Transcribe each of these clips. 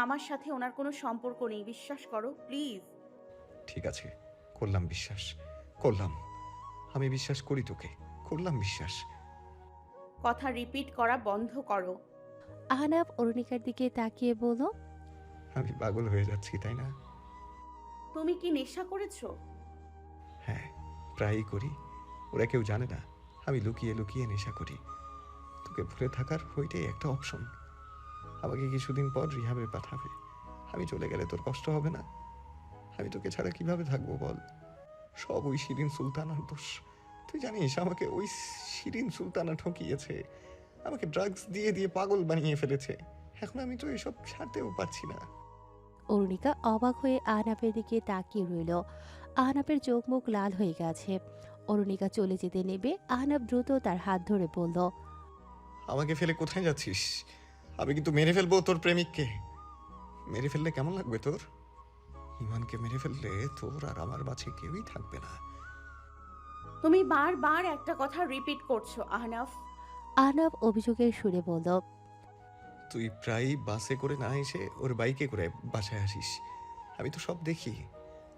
আমার সাথে ওনার কোনো সম্পর্ক নেই, বিশ্বাস করো প্লিজ। ঠিক আছে, করলাম বিশ্বাস, করলাম। আমি বিশ্বাস করি তোকে, করলাম বিশ্বাস। কথা রিপিট করা বন্ধ করো। আহনাফ অরুণিকার দিকে তাকিয়ে বলল, আমি পাগল হয়ে যাচ্ছি, তাই না? তুমি কি নেশা করেছো? হ্যাঁ, প্রায়ই করি। ওরা কেউ জানে না, আমি লুকিয়ে লুকিয়ে নেশা করি। তোকে ভুলে থাকার ওইটাই একটা অপশন। আমাকে কিছুদিন পর রিহাবে পাঠাবে। আমি চলে গেলে তোর কষ্ট হবে না? আমি তোকে ছাড়া কিভাবে থাকবো বল? সব ওই শিরিন সুলতানার দোষ। তুই জানিস আমাকে ওই শিরিন সুলতানা ঠকিয়েছে, আমাকে ড্রাগস দিয়ে দিয়ে পাগল বানিয়ে ফেলেছে। এখন আমি তো এসব ছাড়তেও পারছি না। অরুণিকা অবাক হয়ে আহনাফের দিকে তাকিয়ে রইল। আহনাফের চোখ মুখ লাল হয়ে গেছে। অরুণিকা চলে যেতে নেবে আহনাফ দ্রুত তার হাত ধরে বলল, আমাকে ফেলে কোথায় যাচ্ছিস? আমি কিন্তু মেরে ফেলবো তোর প্রেমিককে। মেরে ফেললে কেমন লাগবে তোর? ইমানকে মেরে ফেললে তোর আর আমার মাঝে কেউই থাকবে না। তুমি বারবার একটা কথা রিপিট করছো আহনাফ। আহনাফ অভিযোগের সুরে বলল, তুই প্রায়ই বাসে করে না এসে ওর বাইকে করে বাসায় আসিস। আমি তো সব দেখি।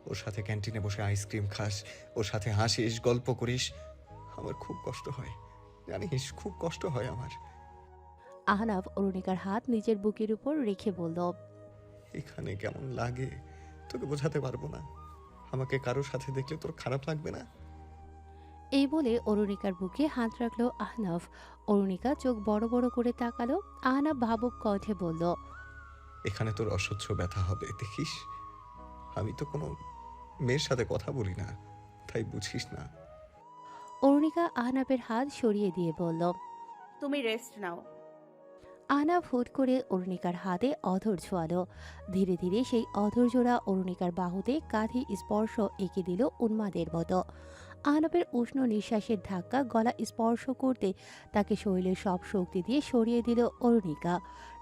ওর সাথে ক্যান্টিনে বসে আইসক্রিম খাস, ওর সাথে হাসিস, গল্প করিস। আমার খুব কষ্ট হয়, জানিস, খুব কষ্ট হয় আমার। আহনাফ অরুণিকার হাত নিজের বুকের উপর রেখে বলল, এখানে কেমন লাগে তোকে বোঝাতে পারবো না। আমাকে কারোর সাথে দেখলে তোর খারাপ লাগবে না? এই বলে অরুণিকার বুকে হাত রাখলো আহনাফ। অরুণিকা চোখ বড় বড় করে তাকালো। আহনাফ ভাবুক কণ্ঠে বলল, এখানে তোর অসহ্য ব্যথা হবে, দেখিস। আমি তো কোনো মেয়ের সাথে কথা বলি না, তাই বুঝিস না। অরুণিকা আহনাফের হাত সরিয়ে দিয়ে বলল। তুমি রেস্ট নাও। আহনাফ হুট করে অরুণিকার হাতে অধর ছোঁয়ালো। ধীরে ধীরে সেই অধর জোড়া অরুণিকার বাহুতে কাঁধি স্পর্শ এঁকে দিল উন্মাদের মতো। আহনাফের উষ্ণ নিঃশ্বাসের ধাক্কা গলা স্পর্শ করতে তাকে শরীরের সব শক্তি দিয়ে সরিয়ে দিল অরুণিকা।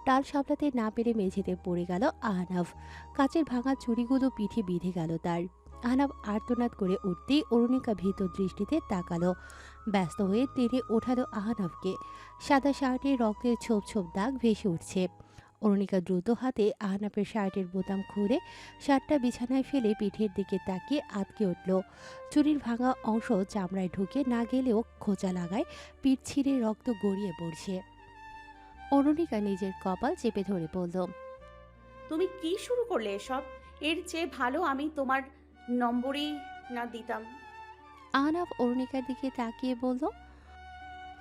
টাল সামলাতে না পেরে মেঝেতে পড়ে গেল আহনাফ। কাচের ভাঙা চুড়িগুলো পিঠে বিঁধে গেল তার। আহনাফ আর্তনাদ করে উঠতেই অরুণিকা ভীত দৃষ্টিতে তাকালো। ব্যস্ত হয়ে টেনে ওঠালো আহনাফকে। সাদা শার্টে রক্তের ছোপ ছোপ দাগ ভেসে উঠছে। অরুণিকা দ্রুত হাতে আহনাফের শার্টের বোতাম খুলে শার্টটা বিছানায় ফেলে পিঠের দিকে তাকিয়ে আটকে উঠল। চুরির ভাঙা অংশ চামড়ায় ঢুকে না গেলেও খোঁচা লাগায় পিঠ ছিঁড়ে রক্ত গড়িয়ে পড়ছে। অরুণিকা নিজের কপাল চেপে ধরে বলল, তুমি কি শুরু করলে এসব? এর চেয়ে ভালো আমি তোমার নম্বরই না দিতাম। আহনাফ অরুণিকার দিকে তাকিয়ে বলল।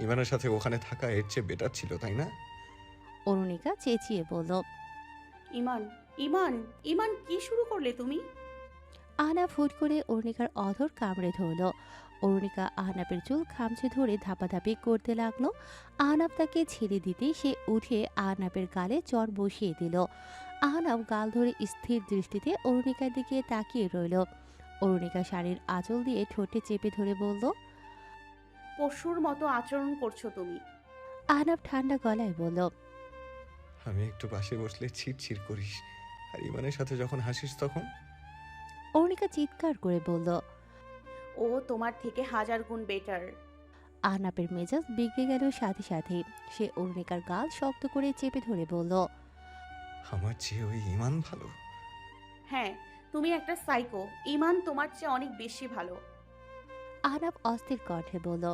ইমানের সাথে ওখানে থাকা এর চেয়ে বেটার ছিল, তাই না? অরুণিকা চেঁচিয়ে বলল। ইমান, ইমান, ইমান, কি শুরু করলে তুমি? আহনাফ হুট করে অরুণিকার অধর কামড়ে ধরল। অরুণিকা আহনাফের চুল খামচে ধরে ধাপাধাপি করতে লাগলো। আহনাফ তাকে ছেড়ে দিতে সে উঠে আহনাফের গালে চর বসিয়ে দিল। আহনাফ গাল ধরে স্থির দৃষ্টিতে অরুণিকার দিকে তাকিয়ে রইল। অরুণিকা শাড়ির আঁচল দিয়ে ঠোঁটে চেপে ধরে বলল। পশুর মতো আচরণ করছো তুমি। আহনাফ ঠান্ডা গলায় বলল। আমি একটু পাশে বসলে ছিটছিট করিস, আর ইমানের সাথে যখন হাসিস তখন। অরুণিকা চিৎকার করে বলল। ও তোমার থেকে হাজার গুণ বেটার। আহনাফের মেজাজ বিগড়ে গেল সাথে সাথে। সে অরুণিকার গাল শক্ত করে চেপে ধরে বলল। আমার চেয়ে ওই ইমান ভালো? হ্যাঁ, তুমি একটা সাইকো। ইমান তোমার চেয়ে অনেক বেশি ভালো। আহনাফ অস্থির কণ্ঠে বলল।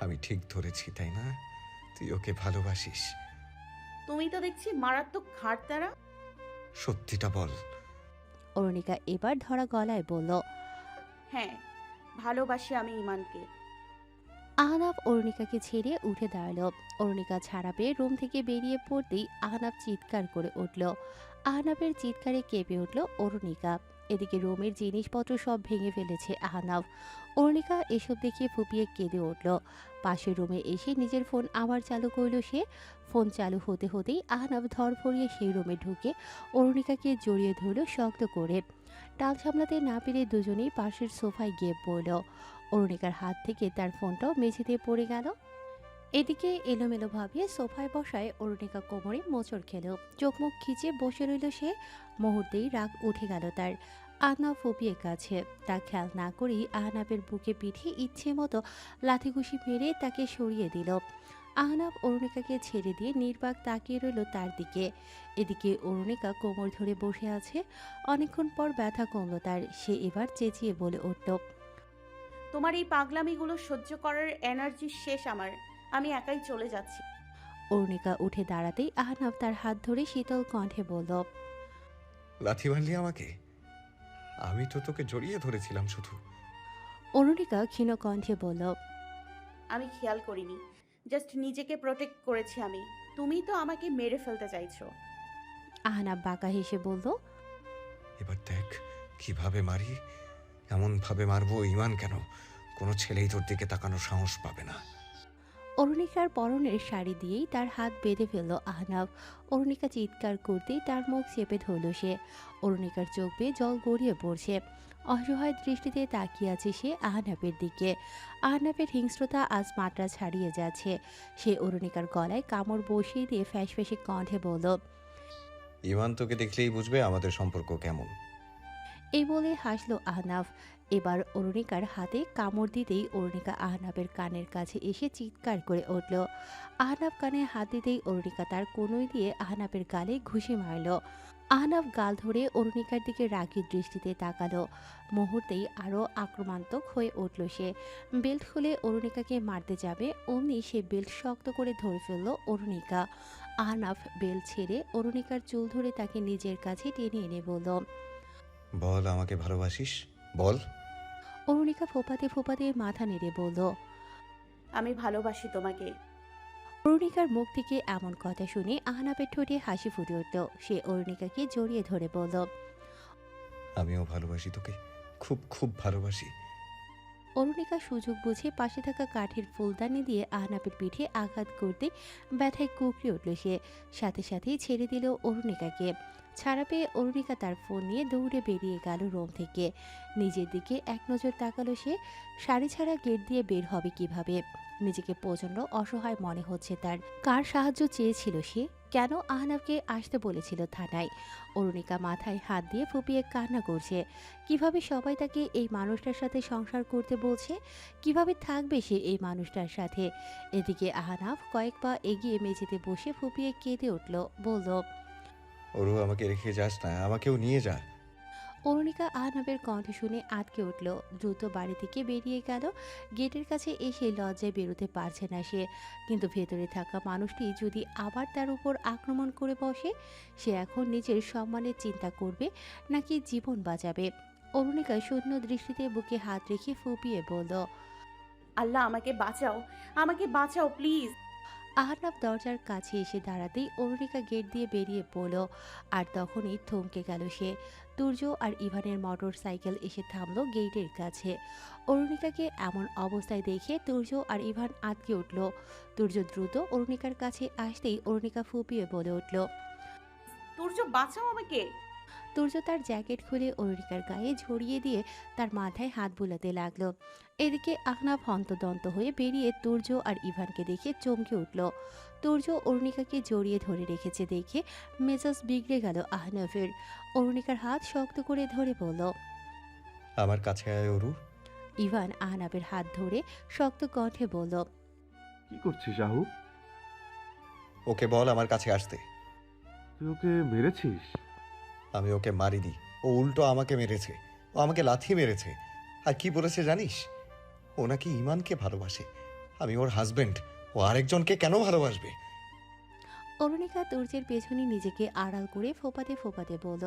আমি ঠিক ধরেছি, তাই না? তুই ওকে ভালোবাসিস? তুমি তো দেখছি মারাত্মক ঘাড়তারা। সত্যিটা বল। অরুণিকা এবার ধরা গলায় বলল। হ্যাঁ, ভালোবাসি আমি ইমানকে। আহনাফ অরুণিকাকে ছেড়ে উঠে দাঁড়ালো। অরুণিকা ছাড়া পেয়ে রুম থেকে বেরিয়ে পড়তেই আহনাফ চিৎকার করে উঠল। আহনাফের চিৎকারে কেঁপে উঠল অরুণিকা। এদিকে রুমের জিনিসপত্র সব ভেঙে ফেলেছে আহনাফ। অরুণিকা এসব দেখিয়ে ফুপিয়ে কেঁদে উঠল। পাশের রুমে এসে নিজের ফোন আবার চালু করল সে। ফোন চালু হতে হতেই আহনাফ ধরফরিয়ে সেই রুমে ঢুকে অরুণিকাকে জড়িয়ে ধরল শক্ত করে। টাল সামলাতে না পেরে দুজনেই পাশের সোফায় গিয়ে পড়ল। অরুণিকার হাত থেকে তার ফোনটাও মেঝেতে পড়ে গেল। এদিকে এলোমেলোভাবে সোফায় বসায় অরুণিকা কোমরে মোচড় খেল। চোখ মুখ খিচে বসে রইল সে। মুহূর্তেই রাগ উঠে গেল তার। আহনাফ ফুপিয়ে কাছে। তা খেয়াল না করেই আহনাফের বুকে পিঠে ইচ্ছে মতো লাথিঘুষি মেরে তাকে সরিয়ে দিল। আহনাফ অরুণিকাকে ছেড়ে দিয়ে নির্বাক তাকিয়ে রইল তার দিকে। এদিকে অরুণিকা কোমর ধরে বসে আছে। অনেকক্ষণ পর ব্যথা কমল তার। সে এবার চেঁচিয়ে বলে উঠল, তোমার এই পাগলামিগুলো সহ্য করার এনার্জি শেষ আমার। আমি একাই চলে যাচ্ছি। অরুণিকা উঠে দাঁড়াতেই আহনাফ তার হাত ধরে শীতল কণ্ঠে বলল, লাথি মারলি আমাকে? আমি তো তোকে জড়িয়ে ধরেছিলাম শুধু। অরুণিকা ক্ষীণ কণ্ঠে বলল, আমি খেয়াল করিনি, জাস্ট নিজেকে প্রোটেক্ট করেছি আমি। তুমি তো আমাকে মেরে ফেলতে চাইছো। আহনাফ বাঁকা হেসে বলল, এবার দেখ কিভাবে মারি। এমনভাবে মারবো ইমান কেন, কোনো ছেলেই তোর দিকে তাকানোর সাহস পাবে না। অরুণিকার পরনের শাড়ি দিয়েই তার হাত বেঁধে ফেলল আহনাফ। অরুণিকা চিৎকার করতেই তার মুখ চেপে ধরল সে। অরুণিকার চোখ বেয়ে জল গড়িয়ে পড়ছে। অসহায় দৃষ্টিতে তাকিয়ে আছে সে আহনাফের দিকে। আহনাফের হিংস্রতা আজ মাত্রা ছাড়িয়ে যাচ্ছে। সে অরুণিকার গলায় কামড় বসিয়ে দিয়ে ফ্যাঁসে কণ্ঠে বলল, ইমান তোকে দেখলেই বুঝবে আমাদের সম্পর্ক কেমন। এই বলে হাসল আহনাফ। এবার অরুণিকার হাতে কামড় দিতেই অরুণিকা আহনাফের কানের কাছে এসে চিৎকার করে উঠল। আহনাফ কানে হাত দিতেই অরুণিকা তার কনুই দিয়ে আহনাফের গালে ঘুষি মারল। আহনাফ গাল ধরে অরুণিকার দিকে রাগী দৃষ্টিতে তাকালো। মুহূর্তেই আরও আক্রমণাত্মক হয়ে উঠল সে। বেল্ট খুলে অরুণিকাকে মারতে যাবে, অমনি সে বেল্ট শক্ত করে ধরে ফেলল অরুণিকা। আহনাফ বেল্ট ছেড়ে অরুণিকার চুল ধরে তাকে নিজের কাছে টেনে এনে বলল, বল আমাকে ভালোবাসিস, বল। অরুণিকা ফোপাতে মাথা নেড়ে বলল, আমি ভালোবাসি তোমাকে। অরুণিকার মুখ থেকে এমন কথা শুনে আহনাফের ঠোঁটে হাসি ফুটে উঠল। সে অরুণিকাকে জড়িয়ে ধরে বলল, আমিও ভালোবাসি তোকে, খুব খুব ভালোবাসি। অরুণিকা সুযোগ বুঝে পাশে থাকা কাঠের ফুলদানি দিয়ে আহনাফের পিঠে আঘাত করতে ব্যথায় কুঁকড়ে উঠল সে। সাথে সাথেই ছেড়ে দিল অরুণিকাকে। ছাড়া পেয়ে অরুণিকা তার ফোন নিয়ে দৌড়ে বেরিয়ে গেল রুম থেকে। নিজের দিকে এক নজর তাকালো সে। শাড়ি ছাড়া গেট দিয়ে বের হবে কিভাবে? নিজেকে প্রচণ্ড অসহায় মনে হচ্ছে তার। কার সাহায্য চেয়েছিল সে? কেন আহনাফকে আসতে বলেছিল থানায়? অরুণিকা মাথায় হাত দিয়ে ফুপিয়ে কান্না করছে। কিভাবে সবাই তাকে এই মানুষটার সাথে সংসার করতে বলছে? কিভাবে থাকবে সে এই মানুষটার সাথে? এদিকে আহনাফ কয়েক পা এগিয়ে মেঝেতে বসে ফুপিয়ে কেঁদে উঠল, বলল, ওরু আমাকে রেখে যাস না, আমাকেও নিয়ে যা। অরুণিকা আহনাফের কণ্ঠ শুনে আটকে উঠল। দ্রুত বাড়ি থেকে বেরিয়ে গেল। গেটের কাছে এসে লজ্জায় বেরোতে পারছে না সে। কিন্তু ভেতরে থাকা মানুষটি যদি আবার তার উপর আক্রমণ করে বসে, সে এখন নিজের সম্মানের চিন্তা করবে নাকি জীবন বাঁচাবে? অরুণিকা শূন্য দৃষ্টিতে বুকে হাত রেখে ফুপিয়ে বলল, আল্লাহ আমাকে বাঁচাও, আমাকে বাঁচাও প্লিজ। আহনাফ দরজার কাছে এসে দাঁড়াতেই অরুণিকা গেট দিয়ে বেরিয়ে পড়ল। আর তখনই থমকে গেল সে। তুর্য আর ইভানের মোটর সাইকেল এসে থামলো গেটের কাছে। অরুণিকাকে এমন অবস্থায় দেখে তুর্য আর ইভান আটকে উঠল। তুর্য দ্রুত অরুণিকার কাছে আসতেই অরুণিকা ফুপিয়ে বলে উঠল। তুর্য বাঁচাও আমাকে। তুর্য তার জ্যাকেট খুলে অরুণিকার গায়ে ঝরিয়ে দিয়ে তার মাথায় হাত বুলাতে লাগলো। এদিকে আহনাফ হন্তদন্ত হয়ে বেরিয়ে তুর্য আর ইভানকে দেখে চমকে উঠল। তুর্য অরুণিকাকে জড়িয়ে ধরে রেখেছে দেখে মেজাজ বিগড়ে গেল আহনাফের। অরুণিকার হাত শক্ত করে ধরে বলল, আমার কাছে আয় ওরু। ইভান আহনাফের হাত ধরে শক্ত কণ্ঠে বলল, কি করছিস রাহু? ওকে বল আমার কাছে আসতে। তুই ওকে মেরেছিস? আমি ওকে মারিনি, ও উল্টো আমাকে মেরেছে। ও আমাকে লাথি মেরেছে। আর কি বলেছে জানিস? ও নাকি ইমানকে ভালোবাসে। আমি ওর হাজবেন্ড, ও আরেকজনকে কেন ভালোবাসবে? অরুণিকা তুর্যের পেছনে নিজেকে আড়াল করে ফোপাতে বলল,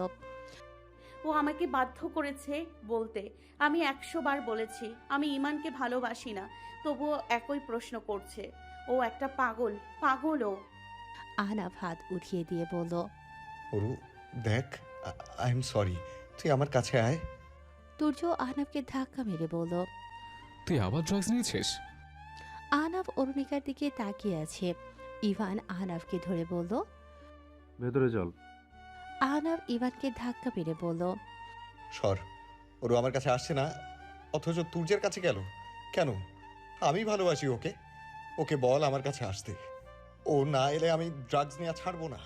ও আমাকে বাধ্য করেছে বলতে। আমি 100 বার বলেছি আমি ইমানকে ভালোবাসি না, তবুও একই প্রশ্ন করছে। ও একটা পাগল, পাগল ও। আহনাফ হাত উঠিয়ে দিয়ে বলল, ওরু দেখ, আই এম সরি, তুই আমার কাছে আয়। তুর্য আহনাফকে ধাক্কা মেরে বলল। তুই আবার ড্রাগস নিয়েছিস? আহনাফ অরুণিকার দিকে তাকিয়ে আছে। ইভান আহনাফকে ধরে বলল। ভেতরে চল। আহনাফ ইভানকে ধাক্কা মেরে বলল, সর। ওরু আমার কাছে আসছে না, অথচ তুর্যের কাছে গেল কেন? আমি ভালোবাসি ওকে। ওকে বল আমার কাছে আসতে। ও না এলে আমি ড্রাগস নেওয়া ছাড়বো না।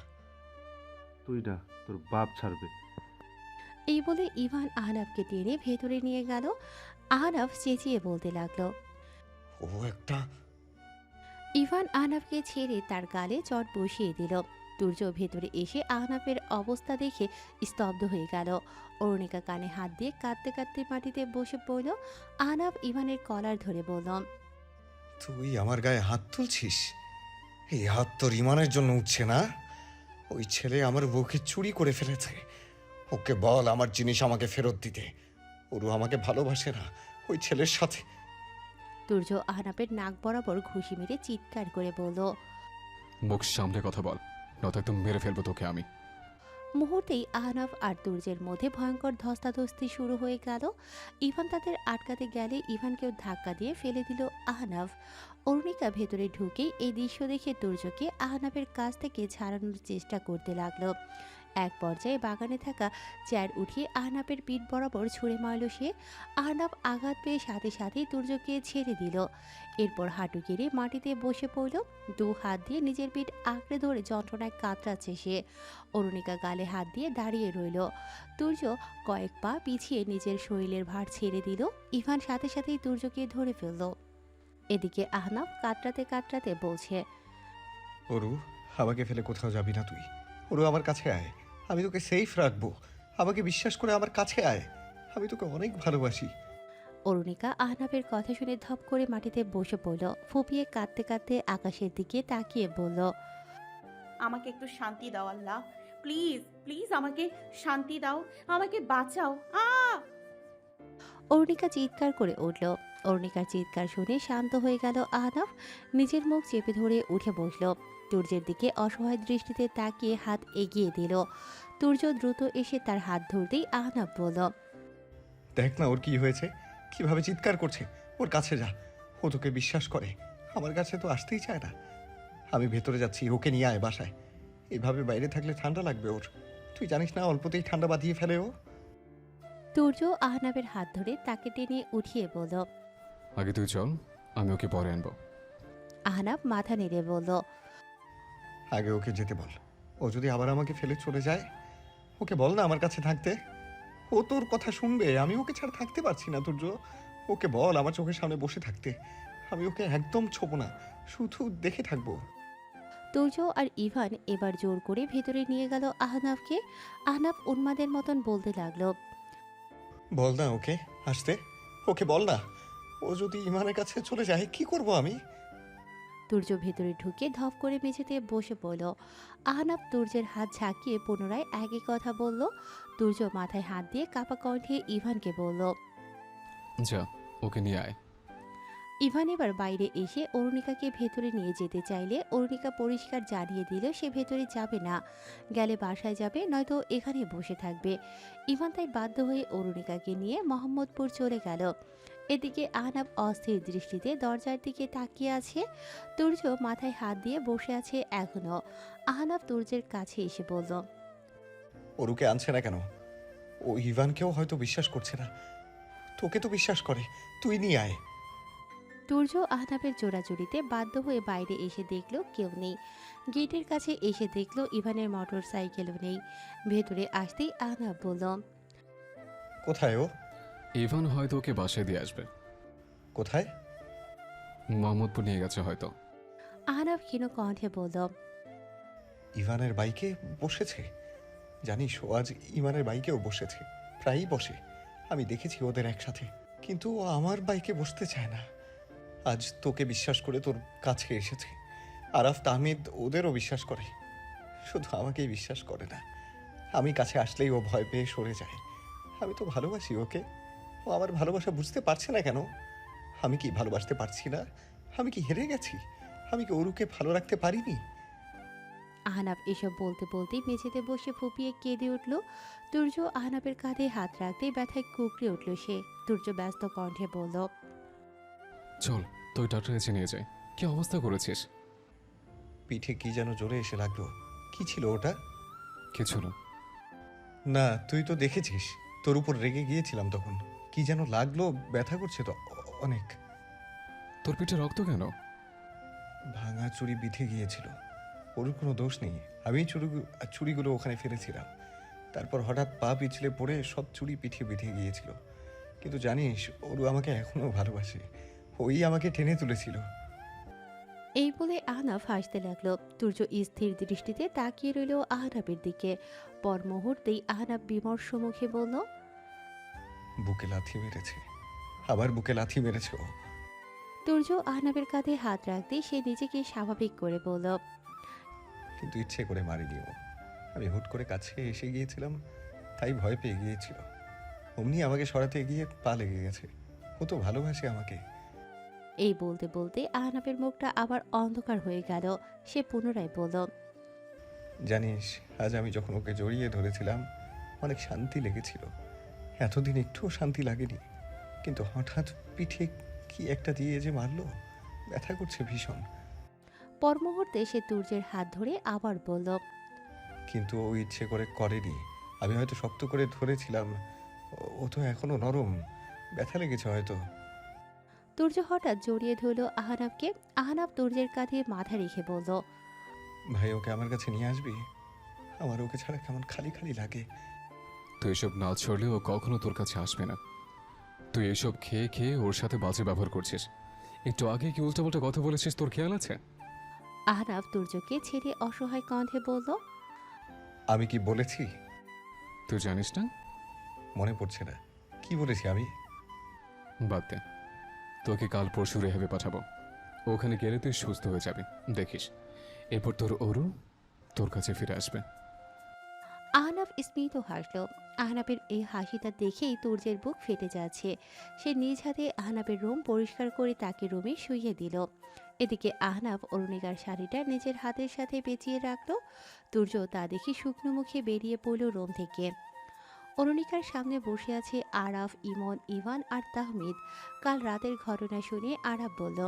তুই না, তোর বাপ ছাড়বে। এই বলে ইভান আহনাফকে টেনে ভেতরে নিয়ে গেল। আহনাফ চেঁচিয়ে বলতে লাগলো, ও একটা। ইভান আহনাফকে ছেড়ে তার গালে চট বসিয়ে দিল। তুর্য ভেতরে এসে আহনাফের অবস্থা দেখে স্তব্ধ হয়ে গেল। অরুণিকা কানে হাত দিয়ে কাঁদতে কাঁদতে মাটিতে বসে পড়ল। আহনাফ ইভানের কলার ধরে বলল, তুই আমার গায়ে হাত তুলছিস? এই হাত তোর ইমানের জন্য উঠছে না? ওই ছেলে আমার বউকে চুরি করে ফেলেছে। ওকে বল আমার জিনিস আমাকে ফেরত দিতে। ওরু আমাকে ভালোবাসে না, ওই ছেলের সাথে। তুর্য আহনাফের নাক বরাবর ঘুষি মেরে চিৎকার করে বলল। মুখ সামলে কথা বল, নয়তো একদম মেরে ফেলবো তোকে আমি। মুহূর্তেই আহনাফ আর তুর্যের মধ্যে ভয়ঙ্কর ধস্তাধস্তি শুরু হয়ে গেল। ইভান তাদের আটকাতে গেলে ইভানকেও ধাক্কা দিয়ে ফেলে দিল আহনাফ। অরুণিকা ভেতরে ঢুকেই এই দৃশ্য দেখে তুর্যকে আহনাফের কাছ থেকে ছাড়ানোর চেষ্টা করতে লাগলো। এক পর্যায়ে বাগানে থাকা চেয়ার উঠিয়ে আহনাফের পিঠ বরাবর ছুঁড়ে মারল সে। আহনাফ আঘাত পেয়ে সাথে সাথেই তুর্যকে ছেড়ে দিল। এরপর হাঁটু গেড়ে মাটিতে বসে পড়ল। দু হাত দিয়ে নিজের পিঠ আঁকড়ে ধরে যন্ত্রণায় কাতরাচ্ছে সে। অরুণিকা গালে হাত দিয়ে দাঁড়িয়ে রইল। তুর্য কয়েক পা পিছিয়ে নিজের শরীরের ভার ছেড়ে দিল। ইভান সাথে সাথেই তুর্যকে ধরে ফেলল। এদিকে আহনাফ কাতরাতে কাতরাতে বলছে, ওরু, আমাকে ফেলে কোথাও যাবি না তুই। ওরু, আমার কাছে আয়, আমি তোকে সেফ রাখবো। আমাকে বিশ্বাস করে আমার কাছে আয়, আমি তোকে অনেক ভালোবাসি। অরুণিকা আহনাফের কথা শুনে ধপ করে মাটিতে বসে পড়ল। ফুপিয়ে কাঁদতে কাঁদতে আকাশের দিকে তাকিয়ে বলল, আমাকে একটু শান্তি দাও আল্লাহ, প্লিজ প্লিজ আমাকে শান্তি দাও, আমাকে বাঁচাও। অরুণিকা চিৎকার করে উঠল। অরুণিকার চিৎকার শুনে শান্ত হয়ে গেল আহনাফ। নিজের মুখ চেপে ধরে উঠে বসল। তুর্যের দিকে অসহায় দৃষ্টিতে তাকিয়ে হাত এগিয়ে দিল। তুর্য দ্রুত এসে তার হাত ধরতেই আহনাফ বলল, দেখ না ওর কি হয়েছে, কিভাবে চিৎকার করছে। ওর কাছে যা, ও তোকে বিশ্বাস করে। আমার কাছে তো আসতেই চায় না। আমি ভেতরে যাচ্ছি, ওকে নিয়ে আয় বাসায়। এভাবে বাইরে থাকলে ঠান্ডা লাগবে ওর। তুই জানিস না অল্পতেই ঠান্ডা বাঁধিয়ে ফেলে ও। তুর্য আহনাফের হাত ধরে তাকে টেনে উঠিয়ে বলল। আগে তুই চল, আমি ওকে পরে আনবো। আহনাফ মাথা নেড়ে বলল, আগে ওকে যেতে বল। ও যদি আবার আমাকে ফেলে চলে যায়, ওকে বল না আমার কাছে থাকতে। ও তোর কথা শুনবে, আমি ওকে ছাড়া থাকতে পারছি না তুর্য। ওকে বল আমার চোখের সামনে বসে থাকতে। আমি ওকে একদম ছোবো না, শুধু দেখে থাকবো। তুর্য আর ইভান এবার জোর করে ভেতরে নিয়ে গেল আহনাফকে। আহনাফ উন্মাদের মতন বলতে লাগলো, বল না ওকে আসতে, ওকে বল না। ও যদি ইমানের কাছে চলে যায় কি করব আমি? তুর্য ভেতরে ঢুকে ধপ করে মেঝেতে বসে পড়ল। আহনাফ তুর্যের হাত ঝাঁকিয়ে পুনরায় একই কথা বলল। তুর্য মাথায় হাত দিয়ে কাপা কণ্ঠে ইভানকে বলল। যা, ওকে নিয়ে আয়। ইভান এবার বাইরে এসে অরুণিকাকে ভেতরে নিয়ে যেতে চাইলে অরুণিকা পরিষ্কার জানিয়ে দিল সে ভেতরে যাবে না, গেলে বাসায় যাবে, নয়তো এখানে বসে থাকবে। ইভান তাই বাধ্য হয়ে অরুণিকাকে নিয়ে মোহাম্মদপুর চলে গেল। এদিকে আহনাফ অস্থির দৃষ্টিতে দরজার দিকে তাকিয়ে আছে। তুর্য মাথায় হাত দিয়ে বসে আছে এখনো। আহনাফ তুর্যের কাছে এসে বলল, ওরুকে আনছে না কেন? ও ইভানকেও হয়তো বিশ্বাস করছে না, তোকে তো বিশ্বাস করে। তুই নিয়ে আয়। তুর্য আহনাফের জোড়াজুড়িতে বাধ্য হয়ে বাইরে এসে দেখল কেউ নেই। গেটের কাছে এসে দেখল ইভানের মোটর সাইকেলও নেই। ভেতরে আসতেই আহনাফ বলল, কোথায় ও? ইভান হয়তো ওকে বাসায় দিয়ে আসবে। কোথায়? মোহাম্মদপুর নিয়ে গেছে হয়তো। আহনাফ ক্ষীণ কণ্ঠে বলল, ইভানের বাইকে বসেছে? জানিস ও আজ ইমানের বাইকেও বসেছে, প্রায়ই বসে। আমি দেখেছি ওদের একসাথে, কিন্তু ও আমার বাইকে বসতে চায় না। আজ তোকে বিশ্বাস করে তোর কাছে এসেছে। আরাফ, তাহমিদ ওদেরও বিশ্বাস করে, শুধু আমাকেই বিশ্বাস করে না। আমি কাছে আসলেই ও ভয় পেয়ে সরে যায়। আমি তো ভালোবাসি ওকে, ও আমার ভালোবাসা বুঝতে পারছে না কেন? আমি কি ভালোবাসতে পারছি না? আমি কি হেরে গেছি? আমি কি ওরুকে ভালো রাখতে পারিনি? আহনাফ এসব বলতে বলতেই মেঝেতে বসে ফুপিয়ে কেঁদে উঠল। তুর্য আহনাফের কাঁধে হাত রাখতেই ব্যথায় কুকড়ে উঠল সে। তুর্য ব্যস্ত কণ্ঠে বলল, চল, তুই ডাক্তারের কাছে নিয়ে যাই। কি অবস্থা করেছিস? পিঠে কি যেন জোরে এসে লাগলো। কি ছিল ওটা? কিছু না। না, তুই তো দেখেছিস, তোর উপর রেগে গিয়েছিলাম তখন। কি যেন লাগলো, ব্যথা করছে তো অনেক। তোর পিঠে রক্ত কেন? ভাঙা চুড়ি বিঁধে গিয়েছিল। ওর কোনো দোষ নেই, আমি চুড়িগুলো ওখানে ফেলেছিলাম। তারপর হঠাৎ পা পিছলে পড়ে সব চুড়ি পিঠে বিঁধে গিয়েছিল। কিন্তু জানিস, ওরু আমাকে এখনো ভালোবাসে। ওই আমাকে টেনে তুলেছিল। এই বলে আহনাফ হাসতে লাগলো। তুর্য স্থির দৃষ্টিতে তাকিয়ে রইল আহনাফের দিকে। পর মুহূর্তেই আহনাফ বিমর্ষ মুখে বলল, বুকে লাথি মেরেছে, আবার বুকে লাথি মেরেছে ও। তুর্য আহনাফের কাঁধে হাত রাখতে সে নিজেকে স্বাভাবিক করে বলল, কিন্তু ইচ্ছে করে মারিনি ও। আমি হুট করে কাছে এসে গিয়েছিলাম, তাই ভয় পেয়ে গিয়েছিল। অমনি আমাকে সরাতে গিয়ে পা লেগে গেছে। ও তো ভালোবাসে আমাকে। এই বলতে বলতে আহনাফের মুখটা আবার অন্ধকার হয়ে গেল। সে পুনরায় বলল, জানিস, আজ আমি যখন ওকে জড়িয়ে ধরেছিলাম অনেক শান্তি লেগেছিল। এতদিন একটুও শান্তি লাগেনি, কিন্তু হঠাৎ পিঠে কি একটা দিয়ে যে মারলো, ব্যথা করছে ভীষণ। পর মুহূর্তে সে তুর্যের হাত ধরে আবার বলল, কিন্তু ও ইচ্ছে করে করেনি। আমি হয়তো শক্ত করে ধরেছিলাম, ও তো এখনো নরম, ব্যথা লেগেছে হয়তো। তুর্য হঠাৎ জড়িয়ে ধরল আহনাফকে। আহনাফ তুর্যের কাঁধে মাথা রেখে বলল, ভাই, ওকে আমার কাছে নিয়ে আসবি? আমার ওকে ছাড়া কেমন খালি খালি লাগে। তুই এসব না ছড়লে ও কখনো তোর কাছে আসবে না। তুই এসব খেয়ে খেয়ে ওর সাথে বাজে ব্যবহার করছিস। একটু আগে কি উল্টাপাল্টা কথা বলেছিস, তোর খেয়াল আছে? আহনাফ তুর্যকে ছেড়ে অসহায় কণ্ঠে বলল, আমি কি বলেছি তুই জানিস না? মনে পড়ছে না। কি বলেছি আমি? বাদ দে, তোকে কাল পরশু রেহাবে পাঠাবো। ওখানে গেলে তুই সুস্থ হয়ে যাবি, দেখিস। এরপর তোর অরু তোর কাছে ফিরে আসবে। আহনাফ স্মিত হাসল। আহনাফের এই হাসিটা দেখেই তুর্যের বুক ফেটে যাচ্ছে। সে নিজ হাতে আহনাফের রুম পরিষ্কার করে তাকে রুমে শুইয়ে দিল। এদিকে আহনাফ অরুণিকার শাড়িটা নিজের হাতের সাথে পেঁচিয়ে রাখল। তুর্য তা দেখে শুকনো মুখে বেরিয়ে পড়ল রুম থেকে। অরুণিকার সামনে বসে আছে আরাফ, ইমন, ইভান আর তাহমিদ। কাল রাতের ঘটনা শুনে আরাফ বলল,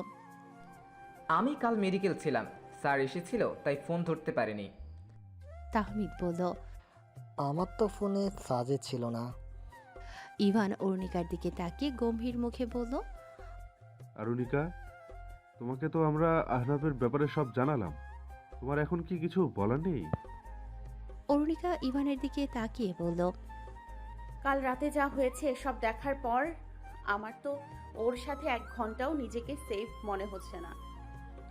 আমি কাল মেডিকেল ছিলাম, স্যার এসেছিল তাই ফোন ধরতে পারিনি। তাহমিদ বলল, আমার তো ফোনে চার্জে ছিল না। ইভান অরুণিকার দিকে তাকিয়ে গম্ভীর মুখে বলল, আরুণিকা, তোমাকে তো আমরা আহনাফের ব্যাপারে সব জানালাম। তোমার এখন কি কিছু বলার নেই? অরুণিকা ইভানের দিকে তাকিয়ে বলল, কাল রাতে যা হয়েছে সব দেখার পর আমার তো ওর সাথে 1 ঘন্টাও নিজেকে সেফ মনে হচ্ছে না।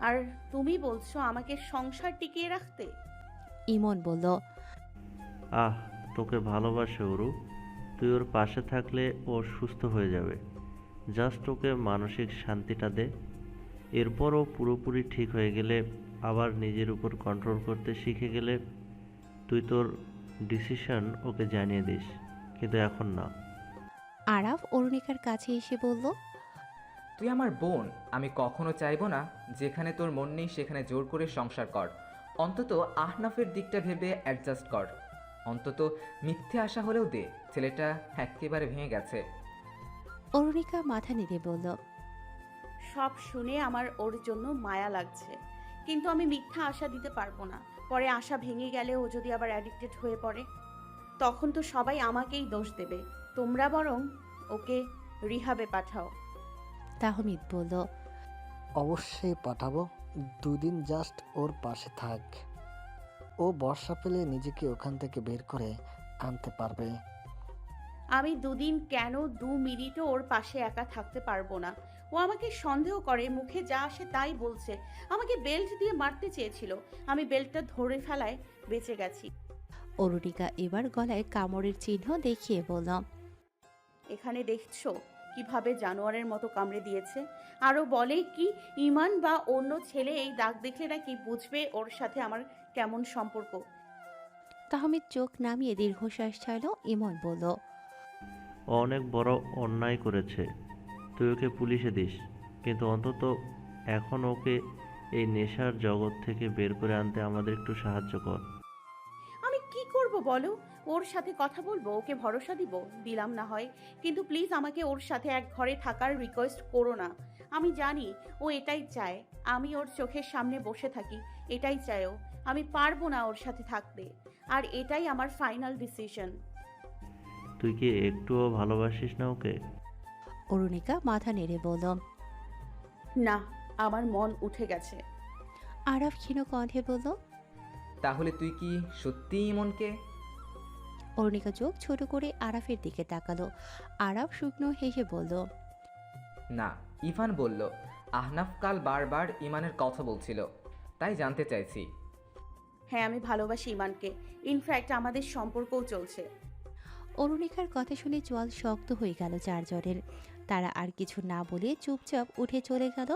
আর তুমি বলছো আমাকে সংসার টিকিয়ে রাখতে? ইমন বলল, আহ, তোকে ভালোবাসে ওরু। তুই ওর পাশে থাকলে ও সুস্থ হয়ে যাবে। জাস্ট ওকে মানসিক শান্তিটা দে। এরপর ও পুরোপুরি ঠিক হয়ে গেলে, আবার নিজের উপর কন্ট্রোল করতে শিখে গেলে তুই তোর ডিসিশন ওকে জানিয়ে দিস, কিন্তু এখন না। আরাফ অরুণিকার কাছে এসে বলল, তুই আমার বোন, আমি কখনো চাইবো না যেখানে তোর মন নেই সেখানে জোর করে সংসার কর। অন্তত আহনাফের দিকটা ভেবে অ্যাডজাস্ট কর। অন্তত মিথ্যে আশা হলেও দে, ছেলেটা একেবারে ভেঙে গেছে। অরুণিকা মাথা নেড়ে বলল, সব শুনে আমার ওর জন্য মায়া লাগছে, কিন্তু আমি মিথ্যা আশা দিতে পারবো না। পরে আশা ভেঙে গেলে ও যদি আবার অ্যাডিক্টেড হয়ে পড়ে, তখন তো সবাই আমাকেই দোষ দেবে। তোমরা বরং ওকে রিহাবে পাঠাও। তাহমিদ বলল, অবশ্যই পাঠাবো। 2 দিন জাস্ট ওর পাশে থাক। ও বর্ষা পেলে নিজেকে ওখান থেকে বের করে আনতে পারবে। আমি 2 দিন কেন 2 মিনিটও ওর পাশে একা থাকতে পারবো না। ও আমাকে সন্দেহ করে, মুখে যা আসে তাই বলছে। আমাকে বেল্ট দিয়ে মারতে চেয়েছিল, আমি বেল্টটা ধরে ফেলায় বেঁচে গেছি। অরুণিকা এবার গলায় কামড়ের চিহ্ন দেখিয়ে বলল, এখানে দেখছো কিভাবে জানোয়ারের মতো কামড়ে দিয়েছে। আরও বলে কি ইমান বা অন্য ছেলে এই দাগ দেখলে নাকি বুঝবে ওর সাথে আমার কেমন সম্পর্ক। তাহমিদ চোখ নামিয়ে দীর্ঘশ্বাস ছাড়ল। ইমন বলল, ও অনেক বড় অন্যায় করেছে, তুই ওকে পুলিশে দিস, কিন্তু অন্তত এখন ওকে এই নেশার জগৎ থেকে বের করে আনতে আমাদের একটু সাহায্য কর। আমি কি করব বলো? ওর সাথে কথা বলবো, ওকে ভরসা দিব? দিলাম না হয়, কিন্তু প্লিজ আমাকে ওর সাথে এক ঘরে থাকার রিকোয়েস্ট করো না। আমি জানি ও এটাই চায়, আমি ওর চোখের সামনে বসে থাকি, এটাই চায় ও। আমি পারবো না ওর সাথে থাকতে, আর এটাই আমার ফাইনাল ডিসিশন। তুই কি একটুও ভালোবাসিস না ওকে? অরুণিকা মাথা নেড়ে বলল, না, আমার মন উঠে গেছে। আরাফ ক্ষীণ কণ্ঠে বলল, তাহলে তুই কি সত্যিই ইমনকে? অরুণিকা চোখ ছোট করে আরাফের দিকে তাকালো। আরাফ শুকনো হেসে বলল, না, ইভান বলল। আহনাফ কাল বারবার ইমানের কথা বলছিল, তাই জানতে চাইছি। হ্যাঁ, আমি ভালোবাসি ইমানকে। ইনফ্যাক্ট আমাদের সম্পর্কও চলছে। অরুণিকার কথা শুনে চোয়াল শক্ত হয়ে গেল চারজনের। তারা আর কিছু না বলে চুপচাপ উঠে চলে গেল।